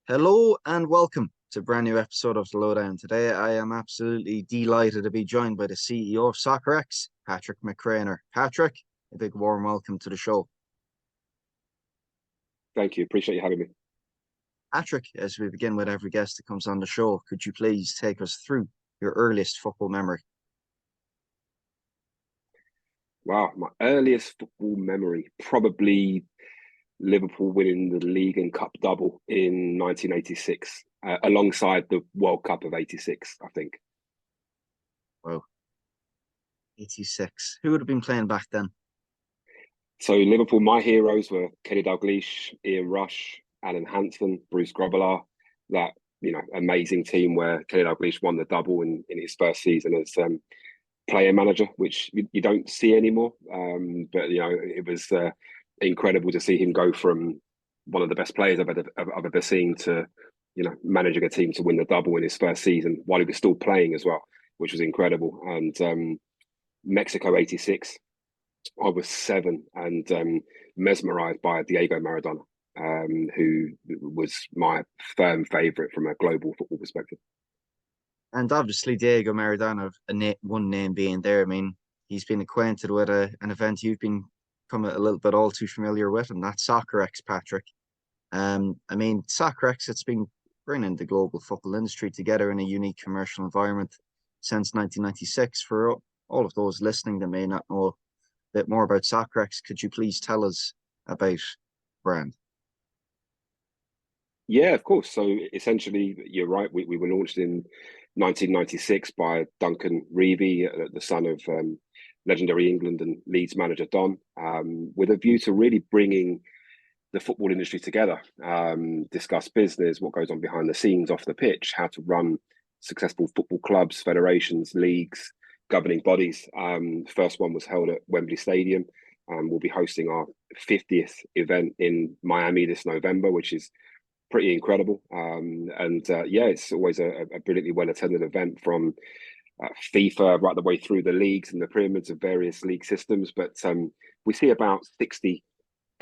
Hello and welcome to a brand new episode of The Lowdown. Today, I am absolutely delighted to be joined by the CEO of SoccerEx, Patrick McCreanor. Patrick, a big warm welcome to the show. Thank you. Appreciate you having me. Patrick, as we begin with every guest that comes on the show, could you please take us through your earliest football memory? Wow, my earliest football memory, probably Liverpool winning the league and cup double in 1986, alongside the World Cup of 86, I think. Wow, 86. Who would have been playing back then? So Liverpool, my heroes were Kenny Dalglish, Ian Rush, Alan Hansen, Bruce Grobbelaar. That amazing team where Kenny Dalglish won the double in his first season as player manager, which you don't see anymore. But it was incredible to see him go from one of the best players I've ever seen to managing a team to win the double in his first season while he was still playing as well, which was incredible. And Mexico '86, I was 7 and mesmerised by Diego Maradona, who was my firm favourite from a global football perspective. And obviously, Diego Maradona, one name being there. I mean, he's been acquainted with an event you've become a little bit all too familiar with, and that's SoccerEx, Patrick. I mean, SoccerEx, it's been bringing the global football industry together in a unique commercial environment since 1996. For all of those listening that may not know a bit more about SoccerEx, could you please tell us about brand? Yeah, of course. So essentially, you're right. We were launched in 1996 by Duncan Reevy, the son of legendary England and Leeds manager Don, with a view to really bringing the football industry together, discuss business, what goes on behind the scenes off the pitch, how to run successful football clubs, federations, leagues, governing bodies. First one was held at Wembley Stadium. We'll be hosting our 50th event in Miami this November, which is pretty incredible. And yeah, it's always a brilliantly well attended event from FIFA right the way through the leagues and the pyramids of various league systems. But we see about 60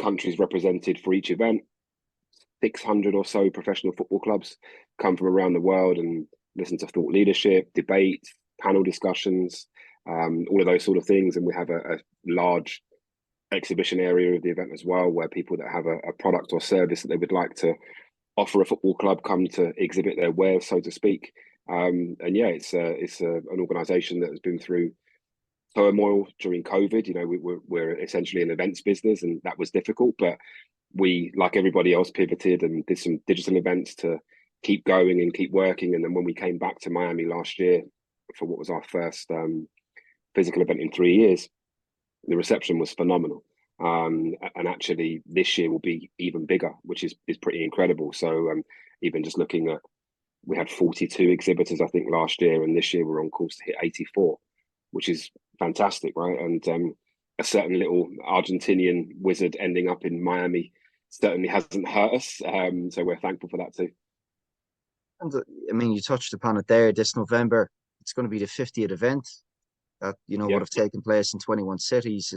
countries represented for each event. 600 or so professional football clubs come from around the world and listen to thought leadership, debate, panel discussions, all of those sort of things. And we have a large exhibition area of the event as well, where people that have a product or service that they would like to offer a football club come to exhibit their wares, so to speak. And yeah, it's an organisation that has been through turmoil during COVID. We're essentially an events business, and that was difficult. But we, like everybody else, pivoted and did some digital events to keep going and keep working. And then when we came back to Miami last year for what was our first physical event in 3 years, the reception was phenomenal. And actually, this year will be even bigger, which is pretty incredible. So even just looking at, we had 42 exhibitors, I think, last year, and this year we're on course to hit 84, which is fantastic, right? And a certain little Argentinian wizard ending up in Miami certainly hasn't hurt us. So we're thankful for that too. And I mean, you touched upon it there. This November, it's going to be the 50th event that would Yeah. have taken place in 21 cities.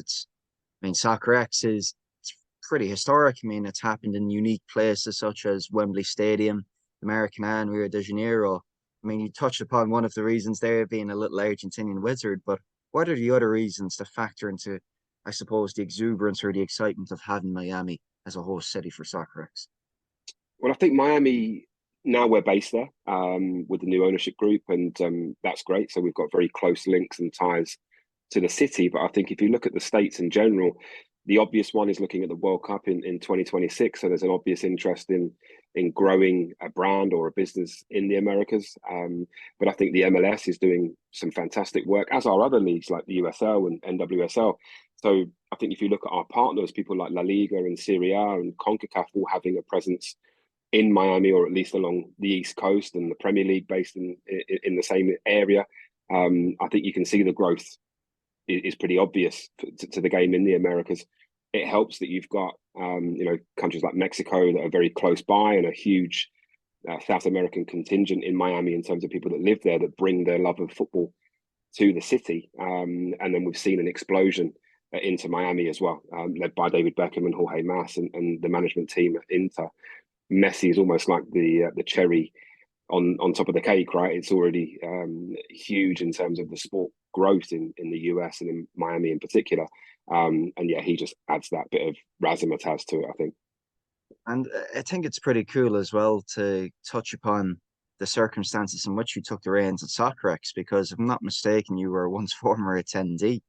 I mean, SoccerEx is it's pretty historic. I mean, it's happened in unique places such as Wembley Stadium, American and Rio de Janeiro. I mean, you touched upon one of the reasons there being a little Argentinian wizard, but what are the other reasons to factor into, I suppose, the exuberance or the excitement of having Miami as a host city for SoccerEx? Well, I think Miami, now we're based there with the new ownership group, and that's great. So we've got very close links and ties to the city. But I think if you look at the States in general, the obvious one is looking at the World Cup in 2026. So there's an obvious interest in growing a brand or a business in the Americas. But I think the MLS is doing some fantastic work, as are other leagues like the USL and NWSL. So I think if you look at our partners, people like La Liga and Serie A and CONCACAF all having a presence in Miami, or at least along the East Coast, and the Premier League based in the same area. I think you can see the growth is pretty obvious to the game in the Americas. It helps that you've got countries like Mexico that are very close by, and a huge South American contingent in Miami in terms of people that live there that bring their love of football to the city. And then we've seen an explosion into Miami as well, led by David Beckham and Jorge Mas and the management team at Inter. Messi is almost like the cherry on top of the cake, right? It's already huge in terms of the sport growth in the US and in Miami in particular. And yeah, he just adds that bit of razzmatazz to it, I think. And I think it's pretty cool as well to touch upon the circumstances in which you took the reins at SoccerEx, because if I'm not mistaken, you were once former attendee.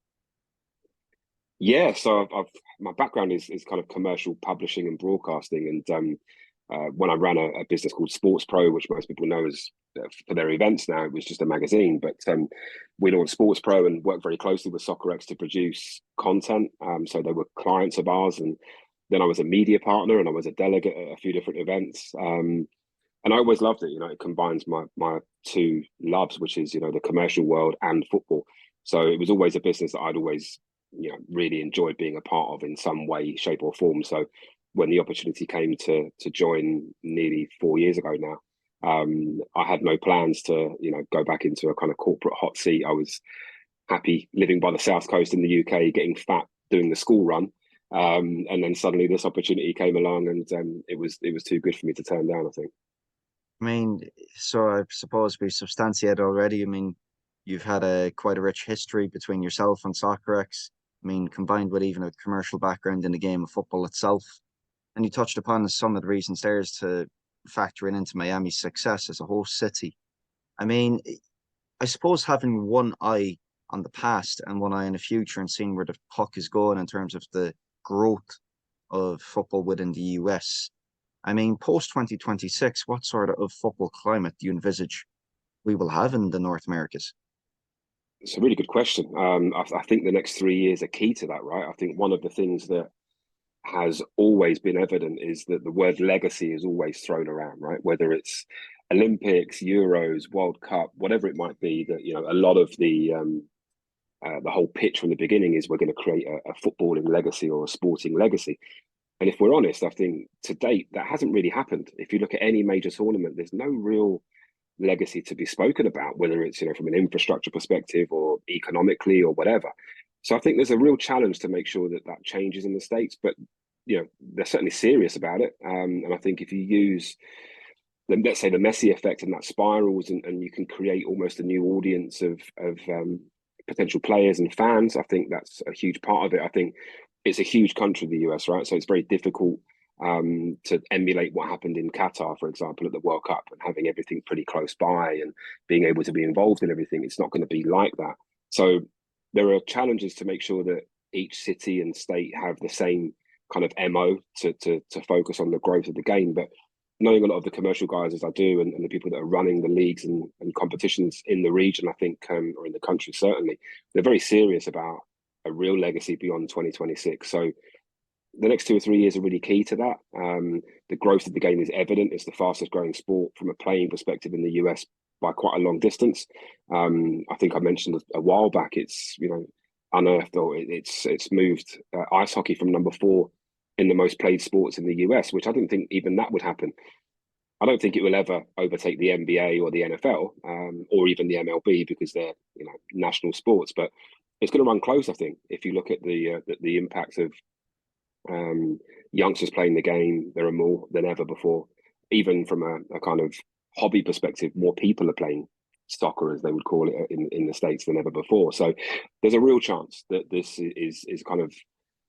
Yeah, so I've my background is kind of commercial publishing and broadcasting, and when I ran a business called Sports Pro, which most people know as for their events now, it was just a magazine. But we launched Sports Pro and worked very closely with SoccerX to produce content. So they were clients of ours, and then I was a media partner and I was a delegate at a few different events. And I always loved it. You know, it combines my two loves, which is the commercial world and football. So it was always a business that I'd always really enjoyed being a part of in some way, shape, or form. So when the opportunity came to join nearly 4 years ago now, I had no plans to go back into a kind of corporate hot seat. I was happy living by the south coast in the UK, getting fat, doing the school run, and then suddenly this opportunity came along, and it was too good for me to turn down, I think. I mean, so I suppose we substantiated already. I mean, you've had a quite a rich history between yourself and SoccerX. I mean, combined with even a commercial background in the game of football itself. And you touched upon some of the reasons there is to factor into Miami's success as a host city. I mean, I suppose having one eye on the past and one eye on the future and seeing where the puck is going in terms of the growth of football within the US. I mean, post 2026, what sort of football climate do you envisage we will have in the North Americas? It's a really good question. I think the next 3 years are key to that, right? I think one of the things that has always been evident is that the word legacy is always thrown around, right? Whether it's Olympics, Euros, World Cup, whatever it might be, that a lot of the whole pitch from the beginning is we're going to create a footballing legacy or a sporting legacy. And if we're honest, I think to date that hasn't really happened. If you look at any major tournament, there's no real legacy to be spoken about, whether it's from an infrastructure perspective or economically or whatever. So I think there's a real challenge to make sure that that changes in the States, but they're certainly serious about it. And I think if you use let's say the Messi effect and that spirals, and you can create almost a new audience of potential players and fans, I think that's a huge part of it. I think it's a huge country, the US, right? So it's very difficult to emulate what happened in Qatar, for example, at the World Cup, and having everything pretty close by and being able to be involved in everything. It's not going to be like that. So there are challenges to make sure that each city and state have the same kind of MO to focus on the growth of the game. But knowing a lot of the commercial guys as I do, and the people that are running the leagues and competitions in the region, I think, or in the country, certainly, they're very serious about a real legacy beyond 2026. So the next 2 or 3 years are really key to that. The growth of the game is evident. It's the fastest growing sport from a playing perspective in the US by quite a long distance. I think I mentioned a while back, it's unearthed, or it's moved ice hockey from number 4 in the most played sports in the US, which I didn't think even that would happen. I don't think it will ever overtake the NBA or the NFL, or even the MLB, because they're national sports. But it's going to run close, I think. If you look at the impact of youngsters playing the game, there are more than ever before. Even from a kind of hobby perspective, more people are playing soccer, as they would call it, in the States than ever before. So there's a real chance that this is kind of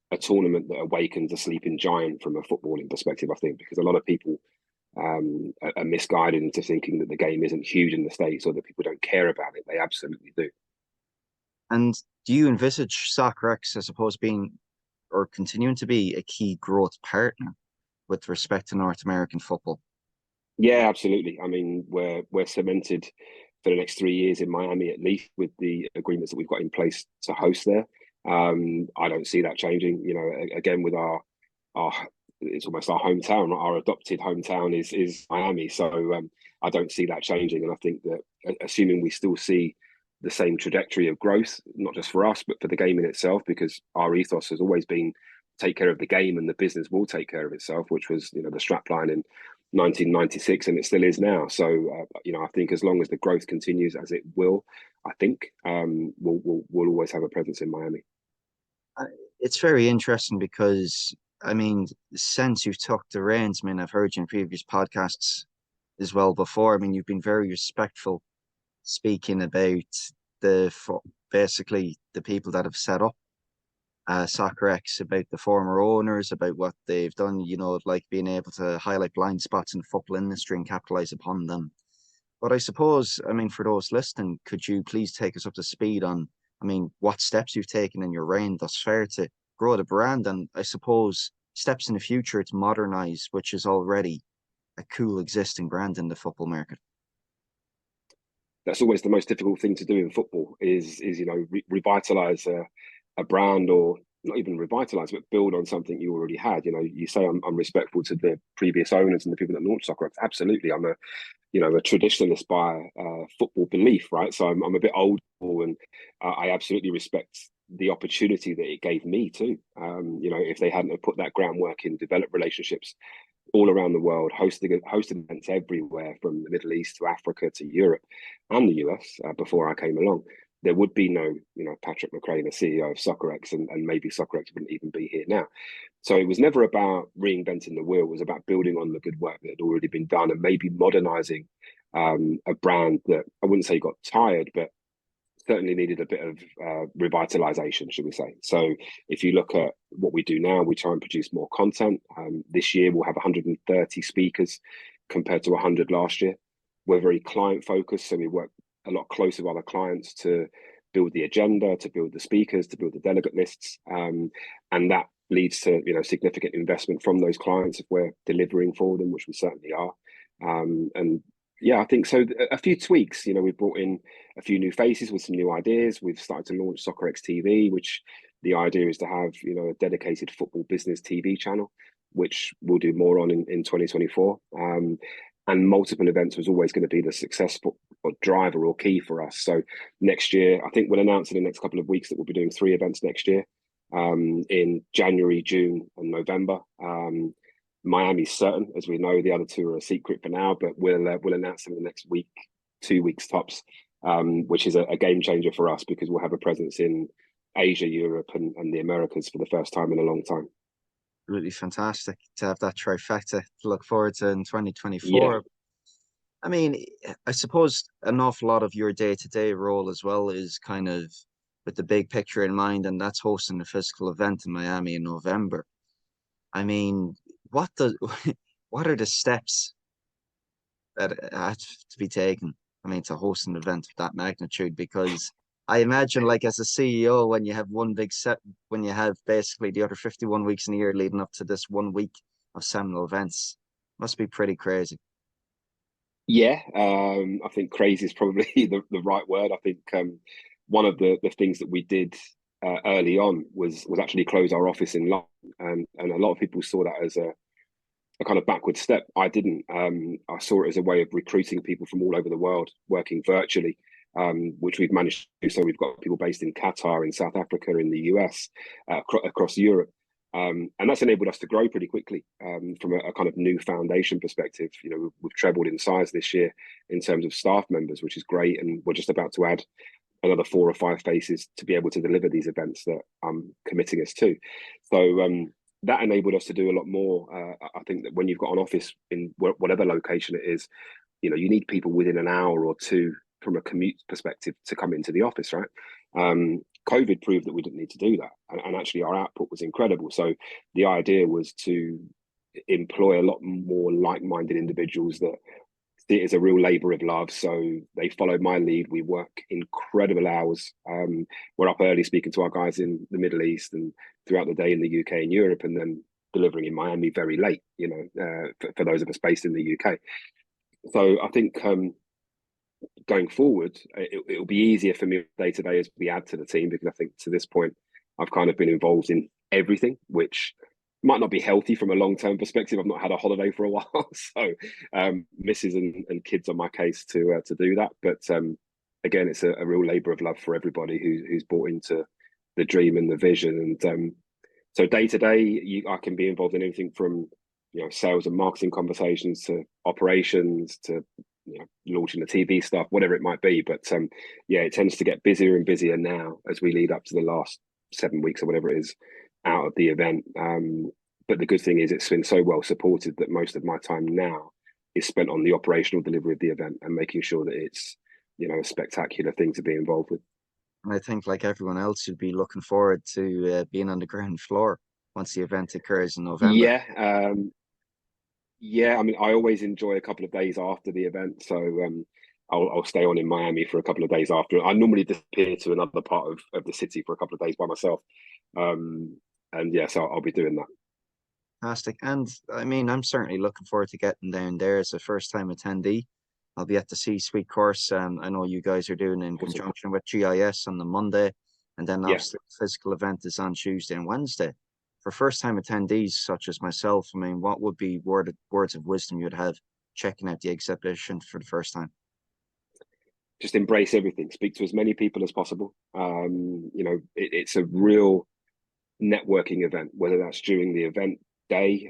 a tournament that awakens a sleeping giant from a footballing perspective, I think, because a lot of people are misguided into thinking that the game isn't huge in the States or that people don't care about it. They absolutely do. And do you envisage SoccerX as opposed to being or continuing to be a key growth partner with respect to North American football? Yeah, absolutely. I mean, we're cemented for the next 3 years in Miami, at least, with the agreements that we've got in place to host there. I don't see that changing. Again, with our it's almost our hometown. Our adopted hometown is Miami, so I don't see that changing. And I think that, assuming we still see the same trajectory of growth, not just for us but for the game in itself, because our ethos has always been take care of the game and the business will take care of itself, which was the strapline in 1996, and it still is now. So I think as long as the growth continues as it will, I think we'll always have a presence in Miami. It's very interesting because I mean, since you've took the reins, I mean, I've heard you in previous podcasts as well before. I mean, you've been very respectful speaking about basically the people that have set up SoccerEx, about the former owners, about what they've done, like being able to highlight blind spots in the football industry and capitalize upon them. But I suppose, I mean, for those listening, could you please take us up to speed on, I mean, what steps you've taken in your reign thus far to grow the brand, and I suppose steps in the future to modernize, which is already a cool existing brand in the football market. That's always the most difficult thing to do in football is revitalize a brand, or not even revitalize, but build on something you already had. You say I'm respectful to the previous owners and the people that launched SoccerEx. Absolutely, I'm a traditionalist by football belief, right? So I'm a bit old school, and I absolutely respect the opportunity that it gave me too. If they hadn't have put that groundwork in, developed relationships all around the world, hosting events everywhere from the Middle East to Africa to Europe and the US before I came along, there would be no, Patrick McCreanor, CEO of SoccerEx, and maybe SoccerEx wouldn't even be here now. So it was never about reinventing the wheel. It was about building on the good work that had already been done, and maybe modernizing a brand that I wouldn't say got tired, but certainly needed a bit of revitalization, should we say. So if you look at what we do now, we try and produce more content. This year we'll have 130 speakers compared to 100 last year. We're very client focused, so we work a lot closer with other clients to build the agenda, to build the speakers, to build the delegate lists, and that leads to significant investment from those clients if we're delivering for them, which we certainly are. And yeah, I think so. A few tweaks. We've brought in a few new faces with some new ideas. We've started to launch SoccerEx TV, which the idea is to have a dedicated football business TV channel, which we'll do more on in 2024. And multiple events was always going to be the successful driver or key for us. So next year, I think we'll announce in the next couple of weeks that we'll be doing 3 events next year, in January, June, and November. Miami's certain, as we know. The other 2 are a secret for now, but we'll announce them in the next week, 2 weeks tops, which is a game changer for us because we'll have a presence in Asia, Europe, and the Americas for the first time in a long time. Really fantastic to have that trifecta to look forward to in Yeah. 2024. I mean, I suppose an awful lot of your day-to-day role as well is kind of with the big picture in mind, and that's hosting a physical event in Miami in November. I mean, what the what are the steps that have to be taken? I mean, to host an event of that magnitude, because I imagine, like as a CEO, when you have one big set, when you have basically the other 51 weeks in the year leading up to this 1 week of seminal events, must be pretty crazy. Yeah, I think crazy is probably the right word. I think one of the things that we did early on was actually close our office in London, and a lot of people saw that as a kind of backward step. I didn't. I saw it as a way of recruiting people from all over the world working virtually, which we've managed to do. So we've got people based in Qatar, in South Africa, in the US, across Europe. And that's enabled us to grow pretty quickly from a kind of new foundation perspective. We've trebled in size this year in terms of staff members, which is great. And we're just about to add another 4 or 5 faces to be able to deliver these events that I'm committing us to. So that enabled us to do a lot more. I think that when you've got an office in whatever location it is, you need people within an hour or 2 from a commute perspective to come into the office, right? COVID proved that we didn't need to do that, and actually our output was incredible. So the idea was to employ a lot more like-minded individuals that see it as a real labor of love. So they followed my lead. We work incredible hours. We're up early speaking to our guys in the Middle East and throughout the day in the UK and Europe, and then delivering in Miami very late, for those of us based in the UK. So I think going forward, it'll be easier for me day to day as we add to the team, because I think to this point, I've kind of been involved in everything, which might not be healthy from a long-term perspective. I've not had a holiday for a while, so misses and kids on my case to do that. But again, it's a real labour of love for everybody who's bought into the dream and the vision. And so day to day, I can be involved in anything from sales and marketing conversations to operations to launching the TV stuff, whatever it might be. But yeah, it tends to get busier and busier now as we lead up to the last 7 weeks or whatever it is out of the event. But the good thing is it's been so well supported that most of my time now is spent on the operational delivery of the event and making sure that it's, a spectacular thing to be involved with. And I think, like everyone else, you'd be looking forward to being on the ground floor once the event occurs in November. Yeah, yeah. I mean, I always enjoy a couple of days after the event, so I'll stay on in Miami for a couple of days after. I normally disappear to another part of the city for a couple of days by myself, and yeah, so I'll be doing that. Fantastic. And I mean, I'm certainly looking forward to getting down there as a first time attendee. I'll be at the C-suite course. I know you guys are doing in Awesome. conjunction with GIS on the Monday. And then Yeah. obviously the physical event is on Tuesday and Wednesday. For first time attendees such as myself, I mean, what would be words of wisdom you'd have checking out the exhibition for the first time? Just embrace everything. Speak to as many people as possible. It's a real networking event, whether that's during the event day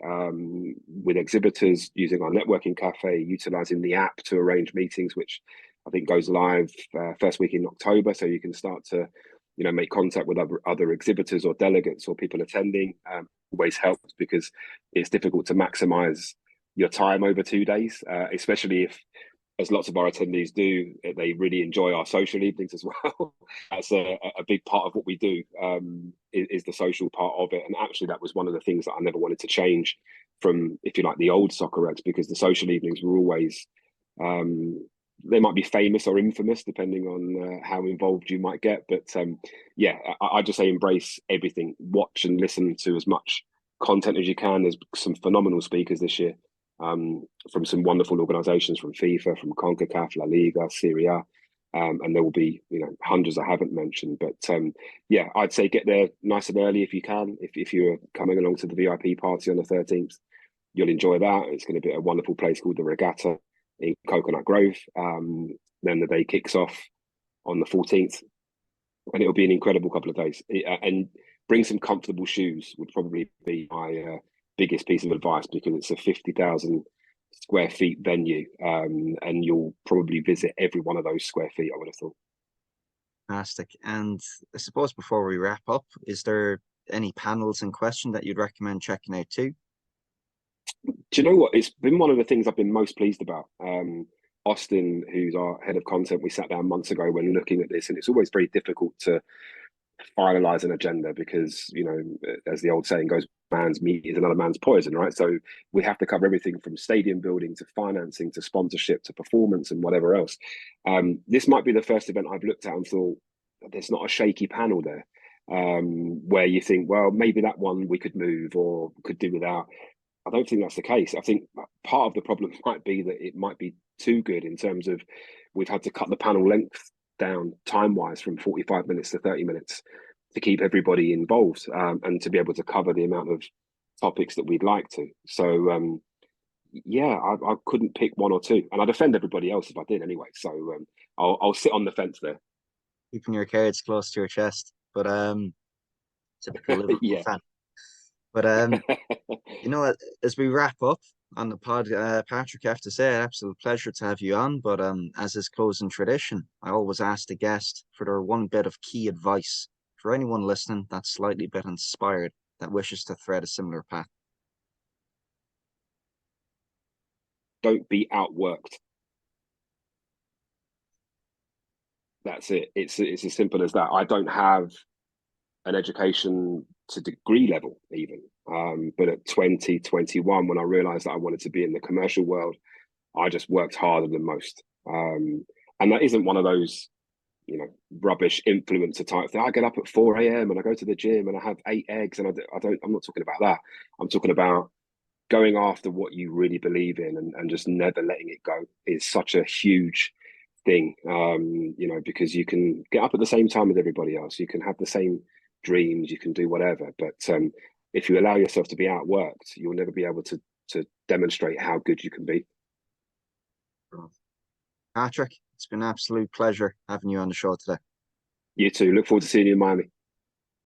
with exhibitors, using our networking cafe, utilizing the app to arrange meetings, which I think goes live first week in October. So you can start to, make contact with other exhibitors or delegates or people attending. Always helps because it's difficult to maximize your time over 2 days, especially if, as lots of our attendees do, they really enjoy our social evenings as well. That's a big part of what we do, is the social part of it. And actually, that was one of the things that I never wanted to change from, if you like, the old SoccerEx, because the social evenings were always, they might be famous or infamous, depending on how involved you might get. But yeah, I just say embrace everything. Watch and listen to as much content as you can. There's some phenomenal speakers this year, from some wonderful organizations, from FIFA, from CONCACAF, La Liga, Serie A, and there will be hundreds I haven't mentioned. But yeah, I'd say get there nice and early if you can. If you're coming along to the VIP party on the 13th, you'll enjoy that. It's going to be a wonderful place called the Regatta in Coconut Grove. Then the day kicks off on the 14th, and it'll be an incredible couple of days. And bring some comfortable shoes would probably be my biggest piece of advice, because it's a 50,000 square feet venue, and you'll probably visit every one of those square feet, I would have thought. Fantastic. And I suppose before we wrap up, is there any panels in question that you'd recommend checking out too? Do you know what? It's been one of the things I've been most pleased about. Austin, who's our head of content, we sat down months ago when looking at this, and it's always very difficult to finalize an agenda because, as the old saying goes, man's meat is another man's poison, right? So we have to cover everything from stadium building to financing to sponsorship to performance and whatever else. This might be the first event I've looked at and thought there's not a shaky panel there, where you think, well, maybe that one we could move or could do without. I don't think that's the case. I think part of the problem might be that it might be too good in terms of we've had to cut the panel length down time-wise from 45 minutes to 30 minutes to keep everybody involved, and to be able to cover the amount of topics that we'd like to. So yeah, I couldn't pick one or two, and I'd offend everybody else if I did anyway. So I'll sit on the fence there. Keeping your cards close to your chest, but typical Liverpool Yeah. fan. But as we wrap up on the pod, Patrick, I have to say, absolute pleasure to have you on. But as is closing tradition, I always ask the guest for their one bit of key advice for anyone listening that's slightly a bit inspired, that wishes to thread a similar path. Don't be outworked. That's it. It's as simple as that. I don't have an education to degree level even, but at 2021, when I realized that I wanted to be in the commercial world, I just worked harder than most. And that isn't one of those rubbish influencer type thing. I get up at 4 a.m. and I go to the gym and I have 8 eggs, and I'm not talking about that. I'm talking about going after what you really believe in, and just never letting it go is such a huge thing. Because you can get up at the same time as everybody else, you can have the same dreams, you can do whatever, but if you allow yourself to be outworked, you'll never be able to demonstrate how good you can be. Patrick, it's been an absolute pleasure having you on the show today. You too. Look forward to seeing you in Miami.